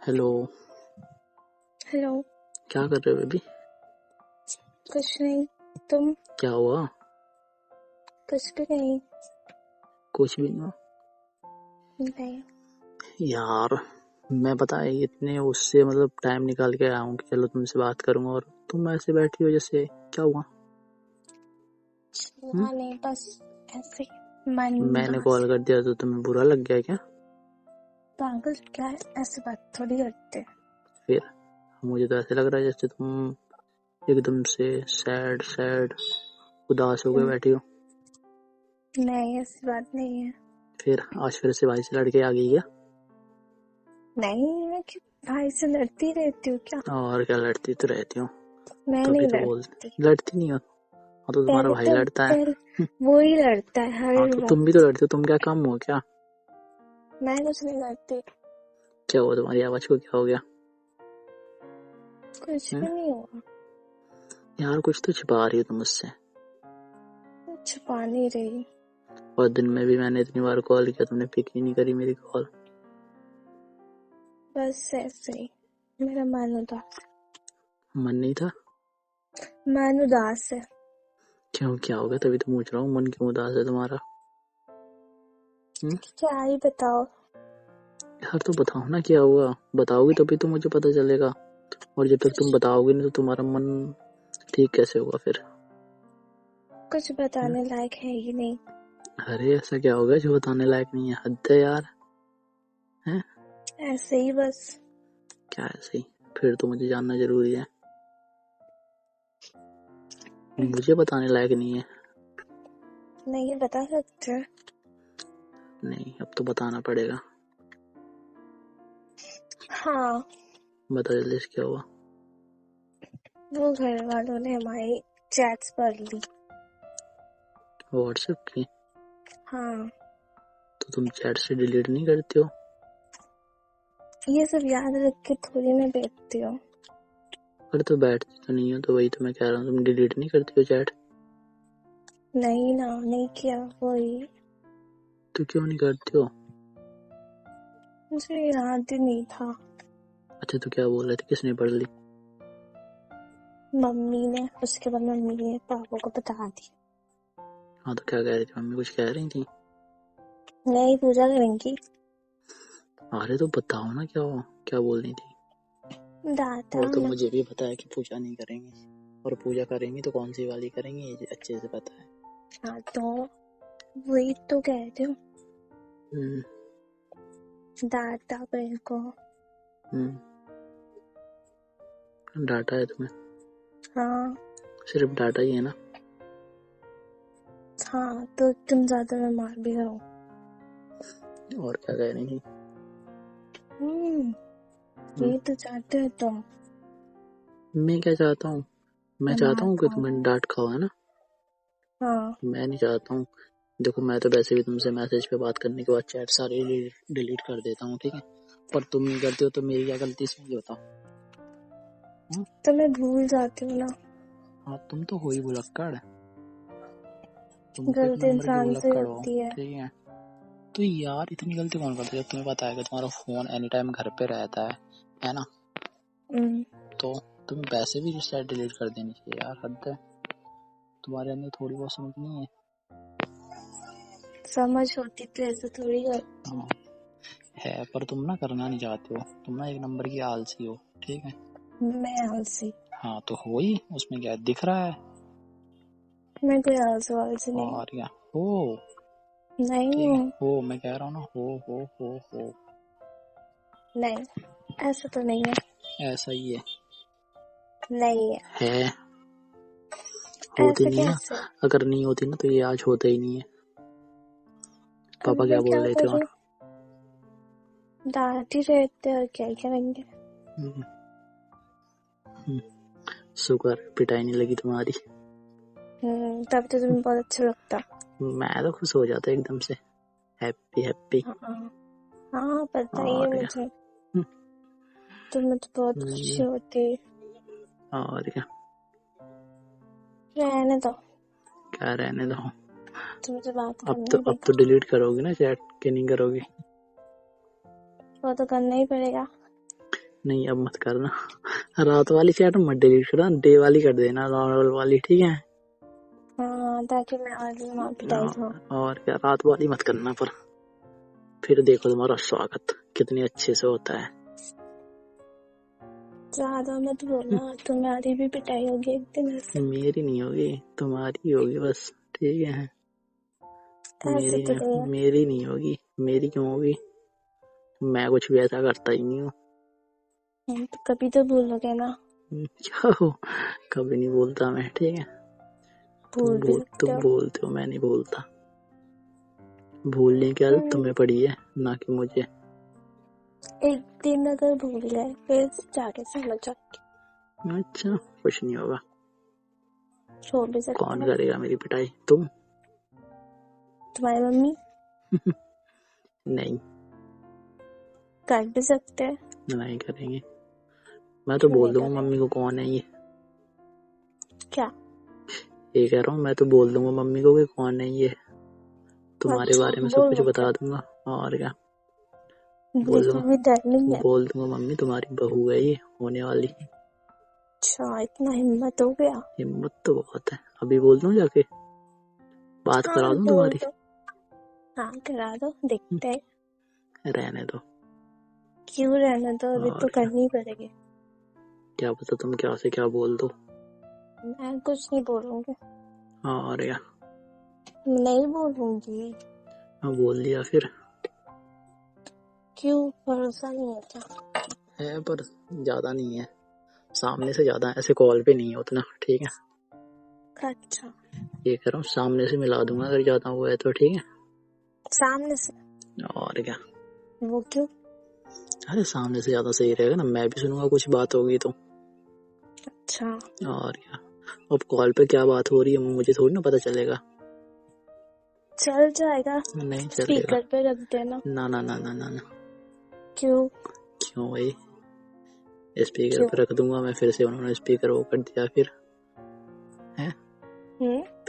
Hello. Hello. क्या कर रहे हो बेबी? कुछ नहीं। तुम? क्या हुआ? कुछ भी नहीं। कुछ भी नहीं हुआ नहीं। यार। मैं पता है इतने उससे मतलब टाइम निकाल के आया हूँ कि चलो तुमसे बात करूंगा और तुम ऐसे बैठी हो जैसे क्या हुआ? हाँ नहीं, बस ऐसे मन मैंने उदास कॉल है। कर दिया तो तुम्हें बुरा लग गया क्या? पागल क्या है, ऐसे बात थोड़ी करते। फिर मुझे तो ऐसे लग रहा है जैसे तुम एकदम से सैड सैड उदास होके बैठी हो। नहीं, ऐसी बात नहीं है। फिर आज फिर से भाई से लड़के आ गई क्या? नहीं, मैं क्यों भाई से लड़ती रहती हूँ क्या? और क्या, लड़ती तो रहती हूँ। मैं तभी नहीं तो लड़ती। बोलते लड़ती नहीं हो। हाँ तो तुम्हारा भाई लड़ता है। पहले वो ही लड़ता है हर हाँ तो तुम भी वक्त। तो लड़ती हो, तुम क्या कम हो क्या? मैं कुछ नहीं लड़ती। क्या हुआ तुम्हारी आवाज को, क्या हो गया? कुछ भी नहीं हुआ। यार कुछ तो छिपा रही हो तुम मुझसे। छुपा नहीं रही। और दिन में भी मैंने इतनी बार कॉल किया, तुमने पिक ही नहीं करी मेरी कॉल। बस ऐसे ही मेरा मन उदास मन नहीं था? है। मन उदास है। क्यों, क्या हो गया? तभी तो पूछ रहा हूँ, मन क्यों उदास है तुम्हारा? क्या ही बताओ। यार तो बताओ ना क्या हुआ, बताओगी तभी तो मुझे पता चलेगा। और जब तक तुम बताओगी नहीं तो तुम्हारा मन ठीक कैसे होगा फिर? कुछ बताने लायक है ही नहीं। अरे ऐसा क्या हो गया जो बताने लायक नहीं है? हद है यार। हैं? ऐसे ही बस। क्या ऐसे ही? फिर तो मुझे जानना जरूरी है। मुझे बताने लायक नहीं है? नहीं बता सकते। नहीं, अब तो बताना पड़ेगा। हाँ, बता जल्दी से क्या हुआ। वो घर वालों ने हमारी चैट्स पढ़ ली। व्हाट्सएप की? हाँ, तो तुम चैट से डिलीट नहीं करते हो? ये सब याद रख के थोड़ी ना बैठती हूँ। पर तो बैठती तो नहीं हो, तो वही तो मैं कह रहा हूँ, तुम डिलीट नहीं करती हो चैट? नहीं ना, नहीं किया वही। तो क्यों नहीं करती हो? मुझे याद ही नहीं था। अच्छा तो क्या बोल रहे थे, किसने पढ़ ली? मम्मी ने, उसके बाद मम्मी ने पापा को बता दी। हाँ तो क्या कह रही थी मम्मी, कुछ कह रही थी? नहीं, पूजा करेंगी। अरे तो बताओ ना क्या हुआ, क्या बोल रही थी? दादा वो तो मैं। मुझे भी पता है कि पूजा नहीं करेंगी, और पूजा करेंगी तो कौन सी वाली करेंगी ये अच्छे से पता है। हाँ तो वही तो कहती हूँ। दादा मेरे को। डाटा है तुम्हें? हाँ। सिर्फ डाटा ही है ना? हाँ तो तुम ज्यादा मैं मार भी करूँ। और क्या कह रही थी? ये तो चाहते हो तुम। मैं क्या चाहता हूँ? मैं चाहता मार हूँ कि खाओ। तुम डांट खाओ, है ना? हाँ। मैं नहीं चाहता हूँ। देखो मैं तो वैसे भी तुमसे मैसेज पे बात करने के बाद चैट सारी डिलीट कर देता हूँ, ठीक है? पर तुम नहीं करते हो तो मेरी क्या गलती इसमें, ये बताओ। तो मैं भूल जाती हूँ ना। हाँ तुम तो हो ही भुलक्कड़, तुम तो एक गलती नंबर की इंसान से भुलक्कड़ हो, होती है। ठीक है? तो यार इतनी गलती कौन करता है जब तुम्हें पता है कि तुम्हारा फोन एनी टाइम घर पे रहता है ना? तो तुम वैसे भी शायद डिलीट कर देनी चाहिए यार, हद है। तुम्हारे अंदर थोड़ी बहुत समझ नहीं है? समझ होती तो ऐसा थोड़ी करती। हाँ है, पर तुम ना करना नहीं चाहते हो, तुम ना एक नंबर की आलसी हो, ठीक है? मैं आलसी? हाँ तो हो ही, उसमें क्या दिख रहा है? मैं कोई आलसी नहीं हूँ। और क्या हो? नहीं ठीक है हूँ। हो, मैं कह रहा हूँ ना, हो। नहीं, ऐसा तो नहीं है। ऐसा ही है। नहीं है। है। होती ऐसा नहीं ना? कैसे? अगर नहीं होती ना तो ये आज होता ही नहीं है। तो पापा क्या मैं बोल क्या रहे थे करूँ? और? डांट ही रहते और क्या करेंगे। शुक्र पिटाई नहीं लगी तुम्हारी। तब तो तुम्हें बहुत अच्छा लगता। मैं तो खुश हो जाता एकदम से, हैप्पी हैप्पी। हाँ पता ही है और क्या। मुझे। तुम्हें तो बहुत खुशी होती। और क्या। रहने दो। क्या रहने दो? तुमसे बात अब करना ही तो बेकार। डिलीट करोगी ना चैट, के नहीं करोगी? वो तो करना ही पड़ेगा। नहीं अब मत करना, रात वाली चैट मत डिलीट करना, डे वाली कर देना, नॉर्मल वाली, ठीक है? हाँ ताकि मैं अर्ली वहाँ पिटाई हो। और क्या, रात वाली मत करना, पर फिर देखो तुम्हारा स्वागत कितने अच्छे से होता है। ज्यादा मत बोलना, तुम्हारी भी पिटाई होगी एक दिन ऐसे। मेरी नहीं होगी, तुम्हारी होगी बस, ठीक है? मेरी नहीं होगी। मेरी क्यों होगी? मैं कुछ भी ऐसा करता ही नहीं हूँ। तो कभी तो बोलोगे ना। क्या हो, कभी नहीं बोलता मैं, ठीक है? तुम बोलते हो, मैं नहीं बोलता। भूलने की आदत तुम्हें पड़ी है, ना कि मुझे। एक दिन अगर भूल गए फिर जाके समझ जाओगे। अच्छा, कुछ नहीं होगा। छोड़ भी सकते। कौन करेगा मेरी पिटाई? तुम? तुम्हारी मम्मी? नहीं कर भी सकते हैं। नहीं करेंगे। मैं तो बोल दूंगा मम्मी को कौन है ये। क्या? ये कह रहा हूँ, मैं तो बोल दूंगा मम्मी को कि कौन है ये। तुम्हारे बारे में सब कुछ बता दूंगा। और क्या बोल दूंगा, मम्मी तुम्हारी बहू है ये होने वाली। अच्छा, इतना हिम्मत हो गया? हिम्मत तो बहुत है। अभी बोल दूं जाके, बात करा दूं तुम्हारी? हाँ करा दो, देखते हैं। रहने दो। क्यों रहने दो, अभी तो करनी पड़ेगी। क्या पता तुम क्या से क्या बोल दो। मैं कुछ नहीं बोलूंगी। और क्या? नहीं बोलूंगी। हाँ बोल दिया फिर। क्यों, भरोसा नहीं है क्या? है पर ज्यादा नहीं है, सामने से ज्यादा, ऐसे कॉल पे नहीं है उतना, ठीक है? अच्छा, ये कह रहा हूँ सामने से मिला दूंगा अगर ज्यादा हुआ है तो, ठीक है? सामने से? और क्या? वो क्यों? अरे सामने से ज्यादा सही रहेगा ना, मैं भी सुनूंगा कुछ बात होगी तो। अच्छा। और क्या, अब कॉल पे क्या बात हो रही है मुझे थोड़ी ना पता चलेगा। चल जाएगा। नहीं चलेगा। स्पीकर पे रख देना। ना ना ना ना ना ना। क्यों? क्यों भाई? स्पीकर पे रख दूंगा मैं, फिर से उन्होंने स्पीकर वो कर दिया फिर है।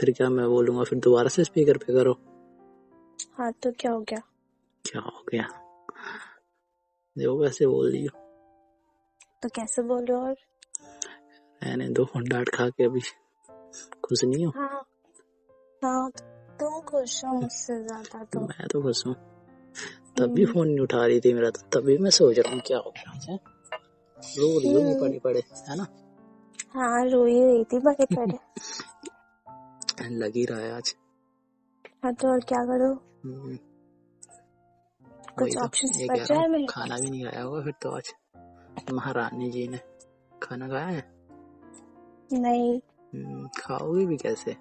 फिर क्या मैं बोलूंगा, फिर दोबारा से स्पीकर पे करो। हाँ तो क्या हो गया? क्या हो गया? देखो कैसे बोल रही हो। तो कैसे बोल रहे हो? और रहने दो, डांट खा के अभी खुश नहीं हो? हाँ हाँ, तुम खुश हो मुझसे ज्यादा तो। मैं तो खुश हूँ, तभी फोन नहीं उठा रही थी मेरा, तो तभी मैं सोच रहा हूँ क्या हो गया। रो रही होगी पड़े पड़े, है ना? हाँ रो ही रही थी पड़े पड़े। लग ही रहा है आज। हाँ तो और क्या करो? कुछ ऑप्शन बचा है मेरे? खाना भी नहीं खाया होगा फिर तो आज महारानी जी ने। खाना खाया है? नहीं। खाओगी भी कैसे?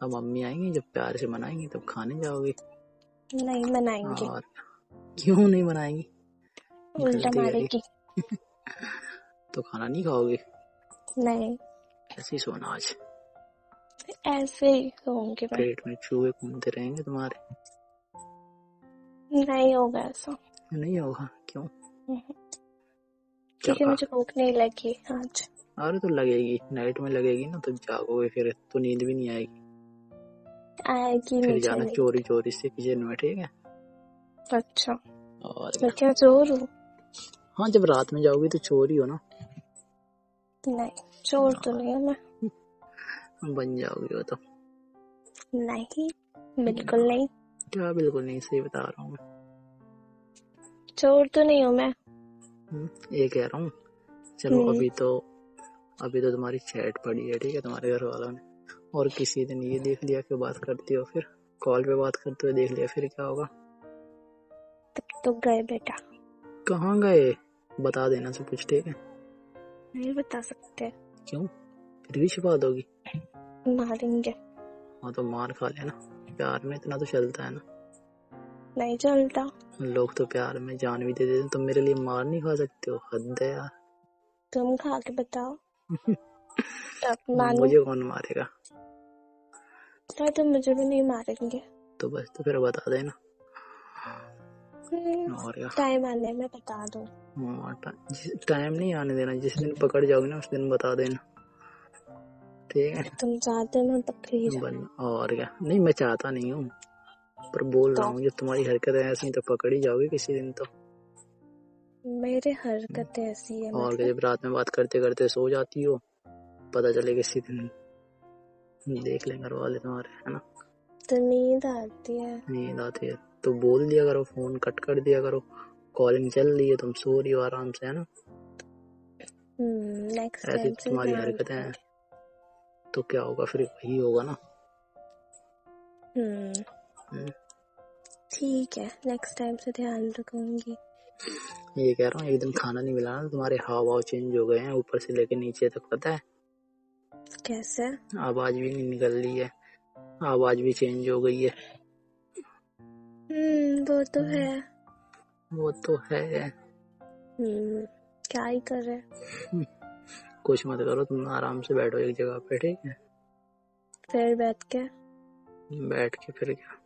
अब मम्मी आएंगी जब प्यार से मनाएंगी तब खाने जाओगी। नहीं मनाएंगे। और क्यों नहीं मनाएंगी? उल्टा मारेगी। तो खाना नहीं खाओगी? नहीं। ऐसे ही सोना आज, ऐसे ही सोऊंगी मैं। पेट में चूहे घूमते रहेंगे तुम्हारे। नहीं होगा ऐसा। नहीं होगा? क्यों? क्योंकि मुझे भूख नहीं लगी आज। अरे तो लगेगी, नाइट में लगेगी ना, तो जागोगे फिर तो नींद भी नहीं आएगी। आएगी फिर जाना चोरी चोरी से किचन में, ठीक है? अच्छा। और मैं क्या चोर हूँ? हाँ जब रात में जाओगी तो चोर ही हो ना। नहीं चोर तो नहीं है मैं। बन जाओगी वो तो। नहीं बिल्कुल नहीं। क्या बिल्कुल नहीं? सही बता रहा हूँ मैं। चोर तो नहीं हूँ मैं। ये कह रहा हूँ। चलो अभी तो तुम्हारी चैट पड़ी है, ठीक है, तुम्हारे घर वालों ने, और किसी दिन ये देख लिया कि बात करती हो, फिर कॉल पे बात करते हुए देख लिया, फिर क्या होगा? तब तो गए बेटा। कहाँ गए? बता देना सब कुछ, ठीक है? नहीं बता सकते। क्यों? फिर भी छिपा दोगी? मारेंगे। हाँ तो मार खा लेना, प्यार में इतना तो चलता है ना। नहीं चलता। लोग तो प्यार में जान भी दे देते, तुम मेरे लिए मार नहीं खा सकते हो? हद है यार। तुम खा के बताओ। तब मुझे कौन मारेगा? तो मुझे भी नहीं मारेंगे। तो बस, तो फिर बता देना। और क्या? टाइम आने में बता दो। टाइम नहीं आने देना, जिस दिन पकड़ जाओगे ना उस दिन बता देना, ठीक है? तुम चाहते हो मैं पकड़ी जाऊं? और क्या? नहीं मैं चाहता नहीं हूँ, पर बोल रहा हूँ जब तुम्हारी हरकत है ऐसी तो पकड़ ही जाओगे किसी दिन तो। मेरे हरकतें ऐसी है और मतलब। जब रात में बात करते करते सो जाती हो, पता चले किसी दिन देख लेंगे घर वाले तुम्हारे, है ना। तो नींद आती है। नींद आती है तो बोल दिया करो, फोन कट कर दिया करो, कॉलिंग चल रही है, तुम सो रही हो आराम से, है ना। नेक्स्ट ऐसी टाइम से तुम्हारी ध्यान हरकतें हैं रखूंगी। तो क्या होगा फिर, वही होगा ना। ठीक है, नेक्स्ट टाइम से ध्यान रखूंगी। ये कह रहा हूँ, एक दिन खाना नहीं मिला ना, तुम्हारे हाव भाव चेंज हो गए हैं ऊपर से लेके नीचे तक, पता है। कैसे? आवाज भी नहीं निकल रही है, आवाज भी चेंज हो गई है। वो तो है। वो तो है। क्या ही कर रहे। कुछ मत करो, तुम आराम से बैठो एक जगह पे, ठीक है। फिर बैठ के फिर क्या,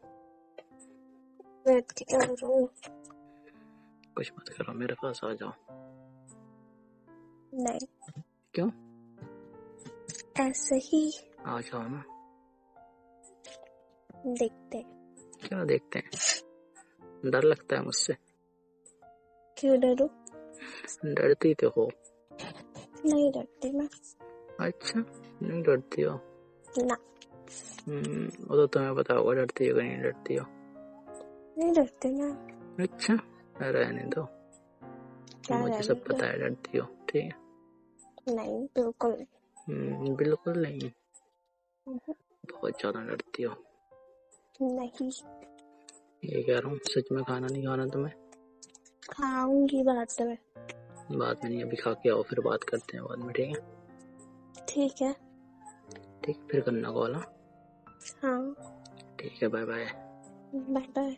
बैठ के क्या करूँ? कुछ मत करो, मेरे पास आ जाओ। नहीं, क्यों? ऐसे ही आ जाओ ना। देखते। क्या देखते हैं? डर लगता है मुझसे। क्यों डरूं? डरती तो हो। नहीं डरती मैं। अच्छा, नहीं डरती हो ना, वो तो तुम्हें पता होगा डरती हो कि नहीं डरती हो। नहीं डरती मैं। अच्छा, रहने दो, मुझे सब पता है डरती हो, ठीक है। नहीं, बिल्कुल नहीं। बिल्कुल नहीं, बहुत ज्यादा डरती हो। नहीं, ये कह रहा हूँ, सच में खाना नहीं खाना तुम्हें। खाऊंगी बाद में। बाद में नहीं, अभी खा के आओ, फिर बात करते हैं बाद में, ठीक है। ठीक है। ठीक, फिर करना कॉल। हाँ ठीक है, बाय बाय। Bye bye.